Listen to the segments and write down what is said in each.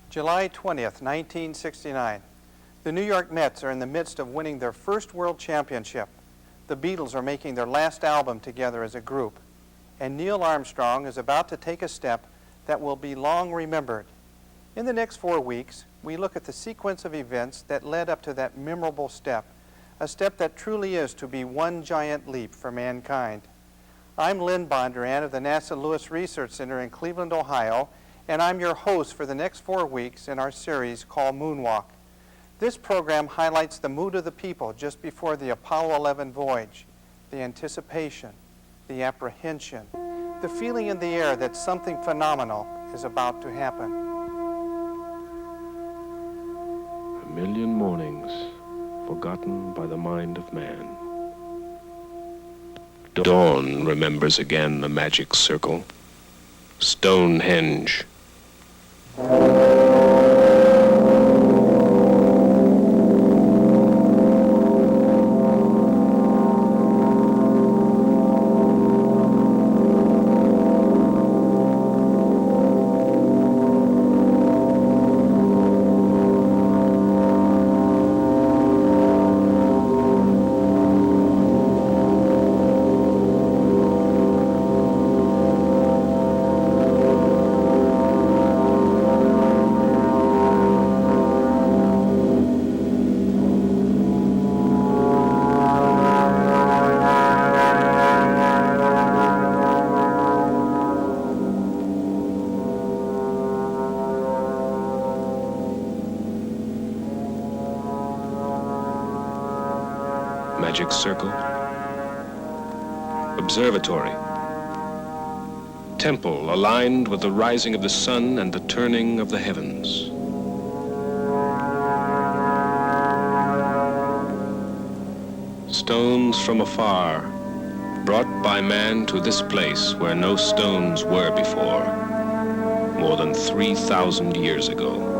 July 20th, 1969. The New York Mets are in the midst of winning their first world championship. The Beatles are making their last album together as a group. And Neil Armstrong is about to take a step that will be long remembered. In the next 4 weeks, we look at the sequence of events that led up to that memorable step, a step that truly is to be one giant leap for mankind. I'm Lynn Bondurant of the NASA Lewis Research Center in Cleveland, Ohio, and I'm your host for the next 4 weeks in our series called Moonwalk. This program highlights the mood of the people just before the Apollo 11 voyage, the anticipation, the apprehension, the feeling in the air that something phenomenal is about to happen. A million mornings forgotten by the mind of man. Dawn remembers again the magic circle, Stonehenge. Magic circle, observatory, temple aligned with the rising of the sun and the turning of the heavens. Stones from afar, brought by man to this place where no stones were before, more than 3,000 years ago.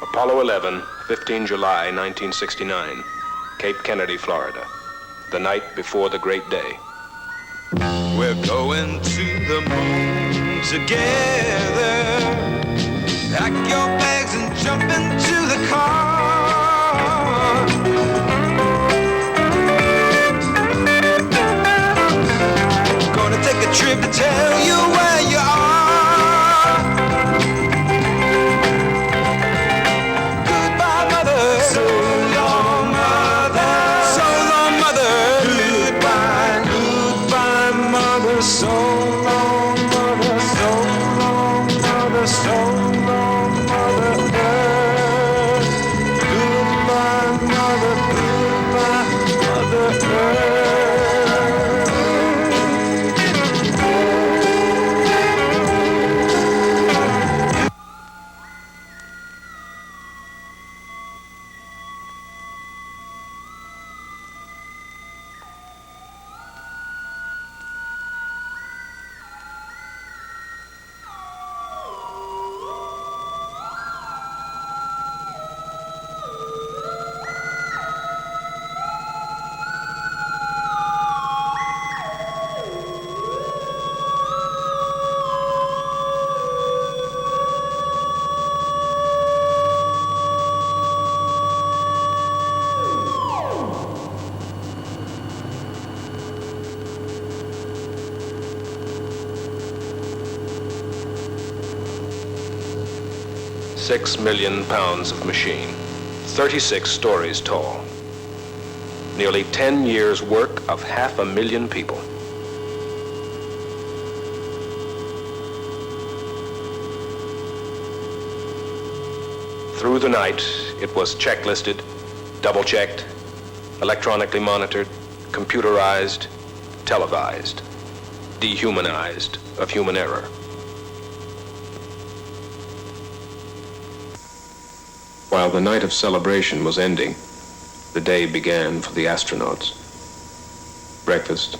Apollo 11, 15 July 1969, Cape Kennedy, Florida, the night before the great day. We're going to the moon together. Pack your bags and jump into the car. Gonna take a trip to tell you where you are. 6 million pounds of machine, 36 stories tall. Nearly 10 years' work of 500,000 people. Through the night, it was checklisted, double-checked, electronically monitored, computerized, televised, dehumanized of human error. While the night of celebration was ending, the day began for the astronauts. Breakfast,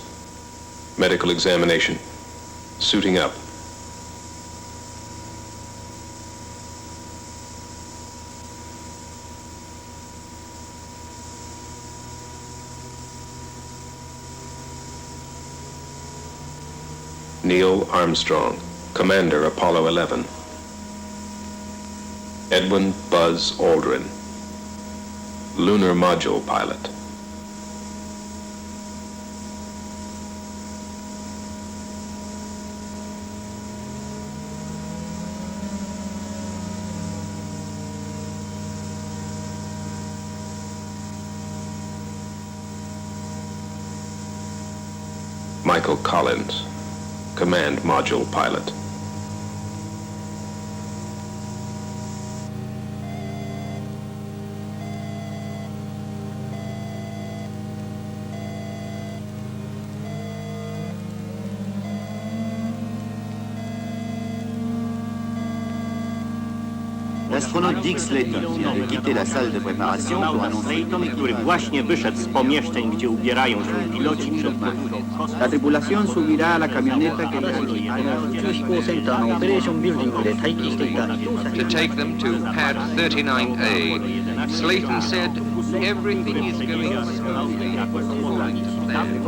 medical examination, suiting up. Neil Armstrong, Commander Apollo 11. Edwin Buzz Aldrin, Lunar Module Pilot. Michael Collins, Command Module Pilot. L'astronaute Dick Slayton vient de quitter la salle de préparation pour annoncer... Slayton, który właśnie wyszedł z pomieszczeń, gdzie ubierają się piloci przed La tripulación subirá a la camioneta que les indicará to take them to pad 39A. Slayton said everything is going smoothly according to plan.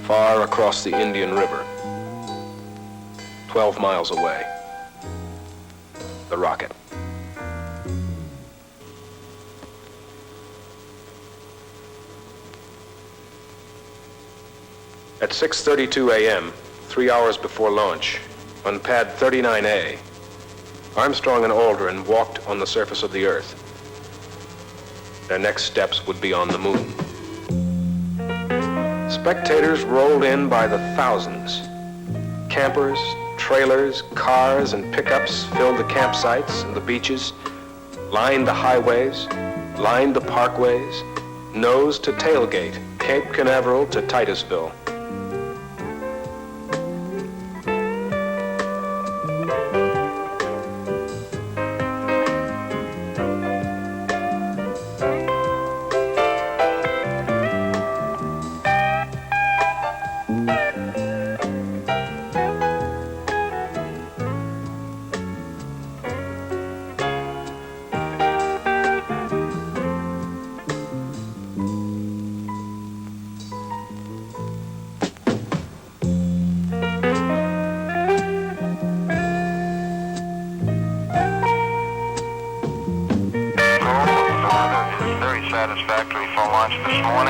Far across the Indian River, 12 miles away, the rocket. At 6:32 a.m., 3 hours before launch, on pad 39A, Armstrong and Aldrin walked on the surface of the Earth. Their next steps would be on the moon. Spectators rolled in by the thousands. Campers, trailers, cars, and pickups filled the campsites and the beaches, lined the highways, lined the parkways, nose to tailgate, Cape Canaveral to Titusville.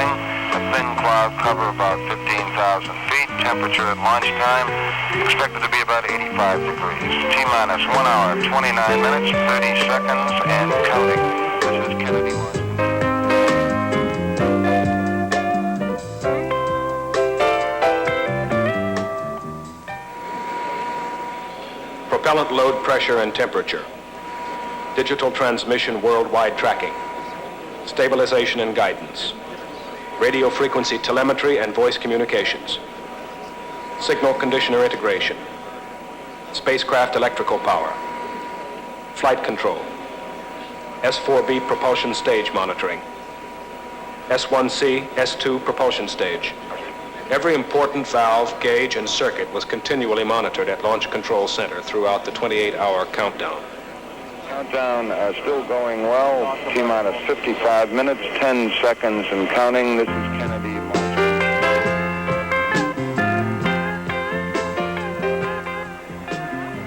morning. A thin cloud cover about 15,000 feet. Temperature at launch time expected to be about 85 degrees. T-minus 1 hour, 29 minutes, 30 seconds, and counting. This is Kennedy launch. Propellant load pressure and temperature. Digital transmission worldwide tracking. Stabilization and guidance. Radio frequency telemetry and voice communications. Signal conditioner integration. Spacecraft electrical power. Flight control. S4B propulsion stage monitoring. S1C, S2 propulsion stage. Every important valve, gauge, and circuit was continually monitored at Launch Control Center throughout the 28-hour countdown. Countdown still going well. T-minus 55 minutes, 10 seconds, and counting. This is Kennedy launch.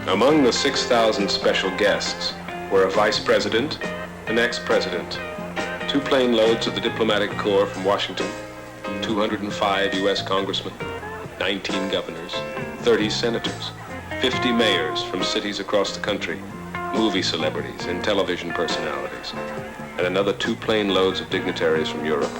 Among the 6,000 special guests were a vice president, an ex-president, 2 plane loads of the diplomatic corps from Washington, 205 U.S. congressmen, 19 governors, 30 senators, 50 mayors from cities across the country, movie celebrities and television personalities, and another 2 plane loads of dignitaries from Europe.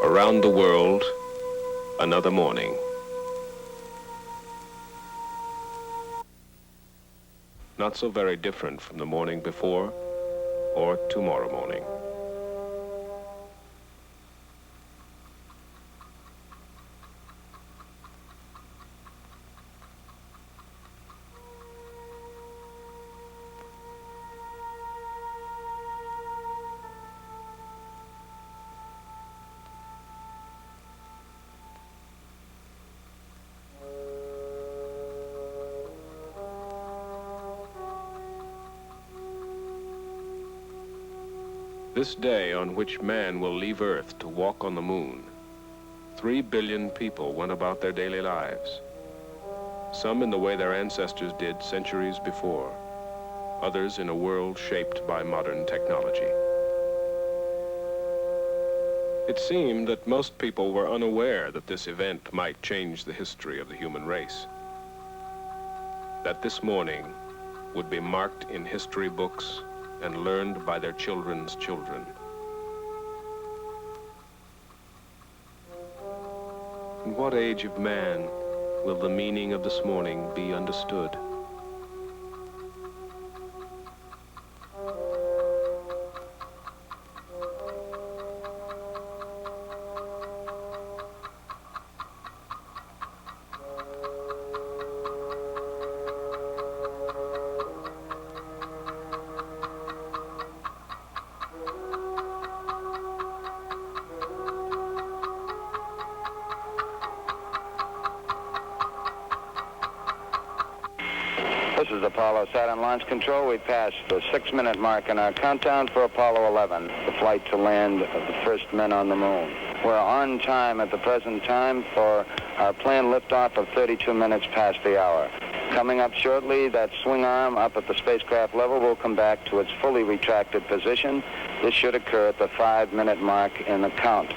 Around the world, another morning. Not so very different from the morning before or tomorrow morning. This day on which man will leave Earth to walk on the moon, 3 billion people went about their daily lives. Some in the way their ancestors did centuries before, others in a world shaped by modern technology. It seemed that most people were unaware that this event might change the history of the human race. That this morning would be marked in history books and learned by their children's children. In what age of man will the meaning of this morning be understood? This is Apollo Saturn Launch Control. We passed the 6-minute mark in our countdown for Apollo 11, the flight to land of the first men on the moon. We're on time at the present time for our planned liftoff of 32 minutes past the hour. Coming up shortly, that swing arm up at the spacecraft level will come back to its fully retracted position. This should occur at the 5-minute mark in the count.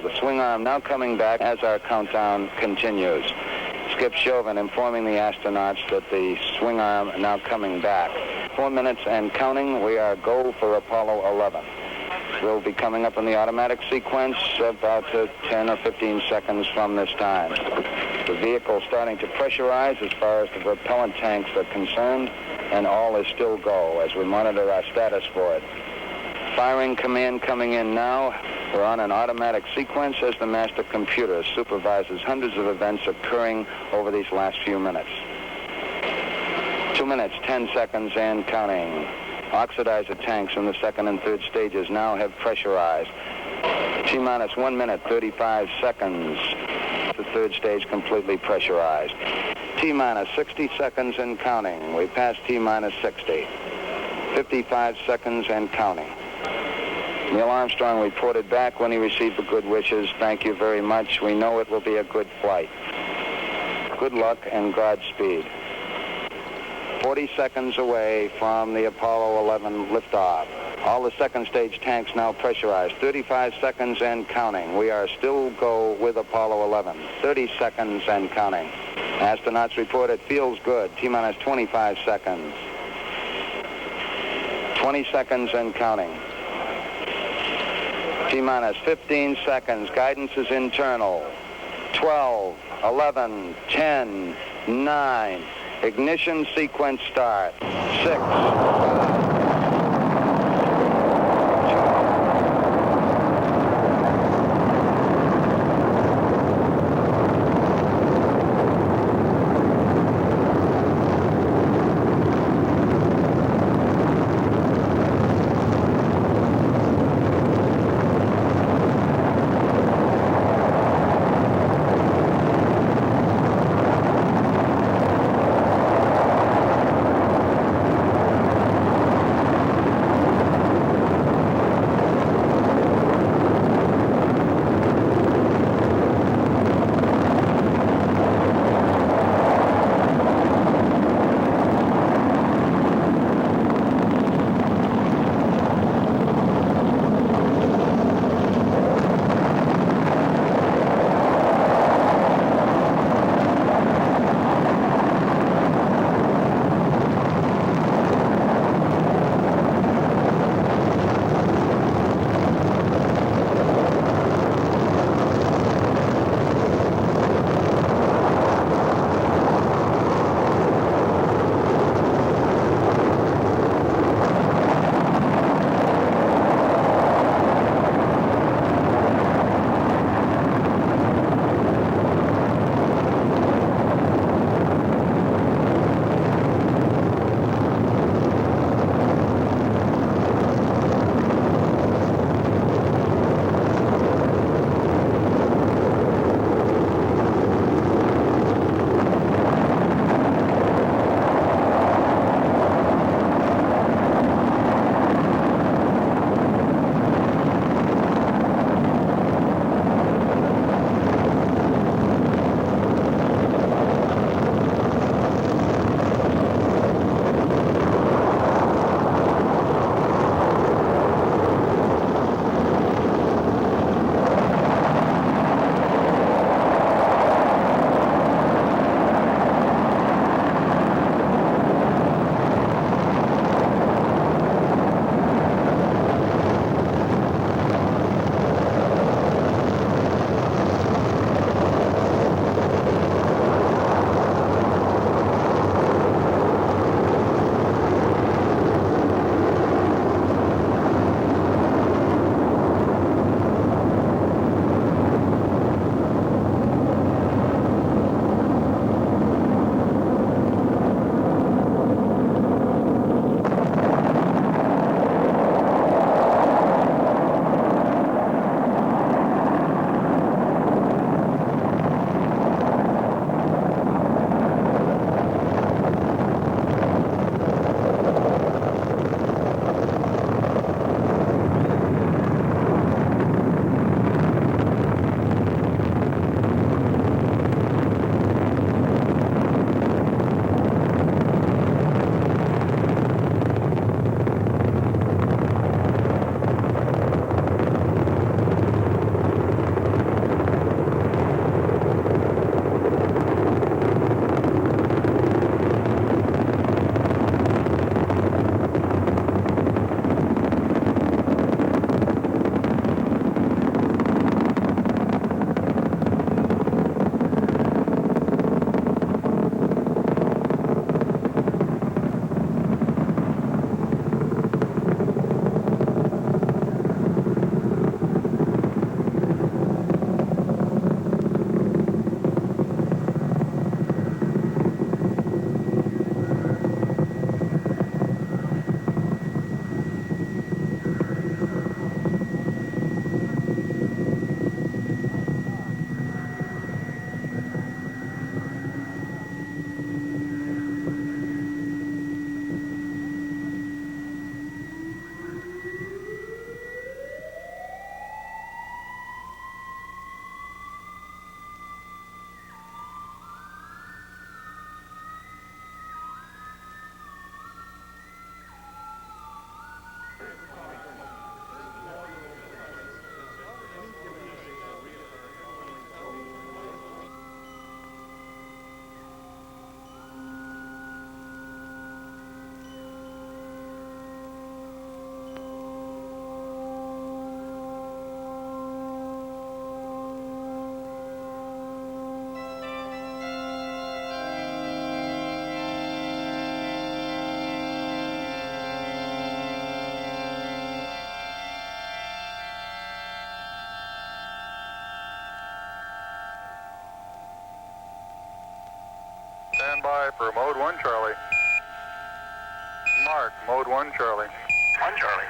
The swing arm now coming back as our countdown continues. Skip Chauvin informing the astronauts that the swing arm now coming back. 4 minutes and counting. We are go for Apollo 11. We'll be coming up in the automatic sequence about 10 or 15 seconds from this time. The vehicle starting to pressurize as far as the propellant tanks are concerned, and all is still go as we monitor our status for it. Firing command coming in now. We're on an automatic sequence as the master computer supervises hundreds of events occurring over these last few minutes. 2 minutes, 10 seconds, and counting. Oxidizer tanks in the second and third stages now have pressurized. T-minus 1 minute, 35 seconds. The third stage completely pressurized. T-minus 60 seconds and counting. We passed T-minus 60. 55 seconds and counting. Neil Armstrong reported back when he received the good wishes. Thank you very much. We know it will be a good flight. Good luck and Godspeed. 40 seconds away from the Apollo 11 liftoff. All the second stage tanks now pressurized. 35 seconds and counting. We are still go with Apollo 11. 30 seconds and counting. Astronauts report it feels good. T-minus 25 seconds. 20 seconds and counting. T-minus 15 seconds. Guidance is internal. 12, 11, 10, 9. Ignition sequence start. 6, 5. stand by for mode 1 Charlie. Mark, mode 1 Charlie. 1 Charlie.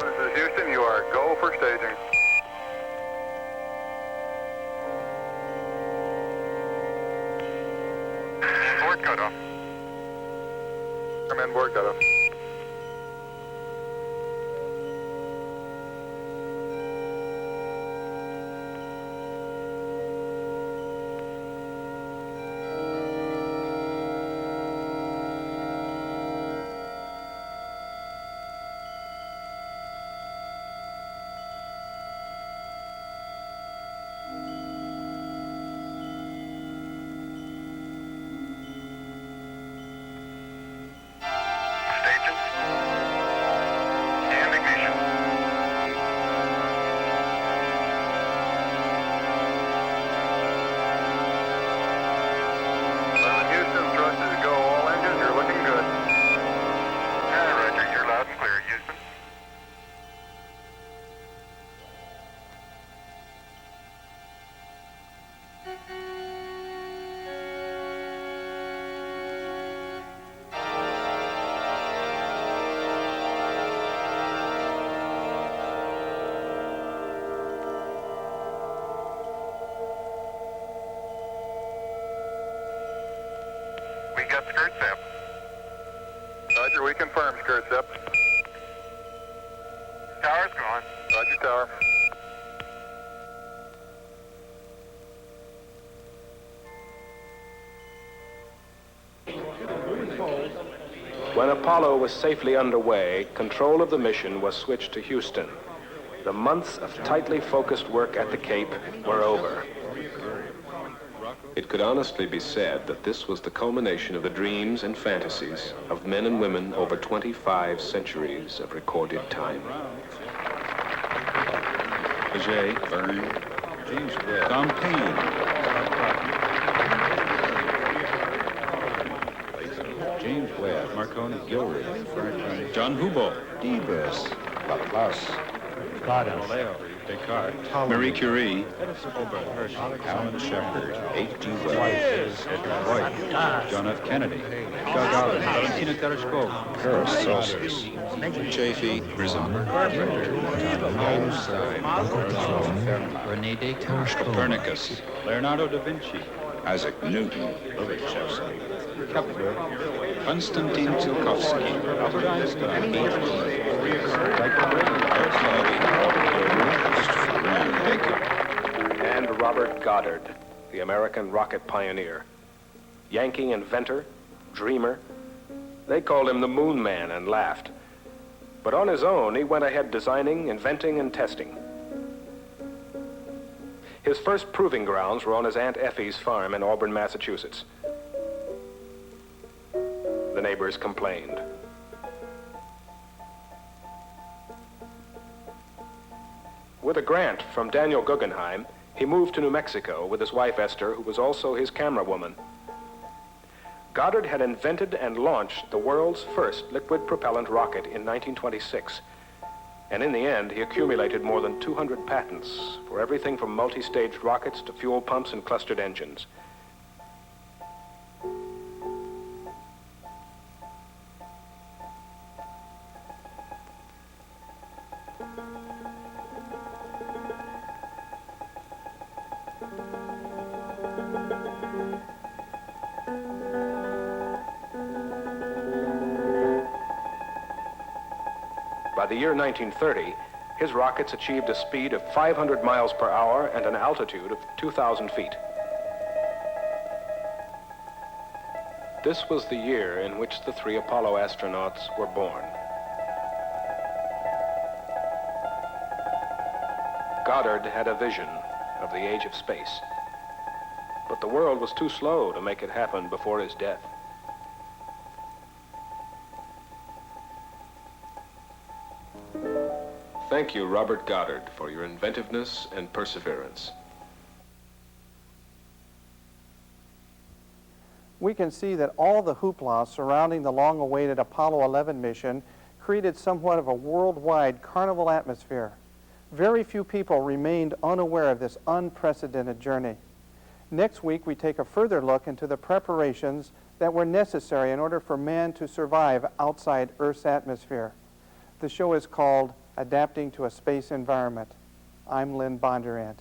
This is Houston, you are go for staging. Board cutoff. I'm in board cutoff. We got skirt sep. Roger, we confirm skirt sep. Tower's gone. Roger, tower. When Apollo was safely underway, control of the mission was switched to Houston. The months of tightly focused work at the Cape were over. It could honestly be said that this was the culmination of the dreams and fantasies of men and women over 25 centuries of recorded time. Jay, Vern, James Webb, Tom Paine, James Webb, Marconi, Gilroy, John Hubble, Debus, Laplace, Galileo, Descartes, Marie Curie, Alan Shepard, H.G. Wells, Edward White, John F. Kennedy, Gagarin, Valentina Tereshkova, Paracelsus, Chaffee, Grissom, Einstein, Rene Descartes, Copernicus, Leonardo da Vinci, Isaac Newton, Kepler, Konstantin Tsiolkovsky, Albert Einstein, And Robert Goddard, the American rocket pioneer. Yankee inventor, dreamer. They called him the Moon Man and laughed. But on his own, he went ahead designing, inventing, and testing. His first proving grounds were on his Aunt Effie's farm in Auburn, Massachusetts. The neighbors complained. With a grant from Daniel Guggenheim, he moved to New Mexico with his wife Esther, who was also his camera woman. Goddard had invented and launched the world's first liquid propellant rocket in 1926. And in the end, he accumulated more than 200 patents for everything from multi-staged rockets to fuel pumps and clustered engines. By the year 1930, his rockets achieved a speed of 500 miles per hour and an altitude of 2,000 feet. This was the year in which the 3 Apollo astronauts were born. Goddard had a vision of the age of space, but the world was too slow to make it happen before his death. Thank you, Robert Goddard, for your inventiveness and perseverance. We can see that all the hoopla surrounding the long-awaited Apollo 11 mission created somewhat of a worldwide carnival atmosphere. Very few people remained unaware of this unprecedented journey. Next week, we take a further look into the preparations that were necessary in order for man to survive outside Earth's atmosphere. The show is called Adapting to a Space Environment. I'm Lynn Bondurant.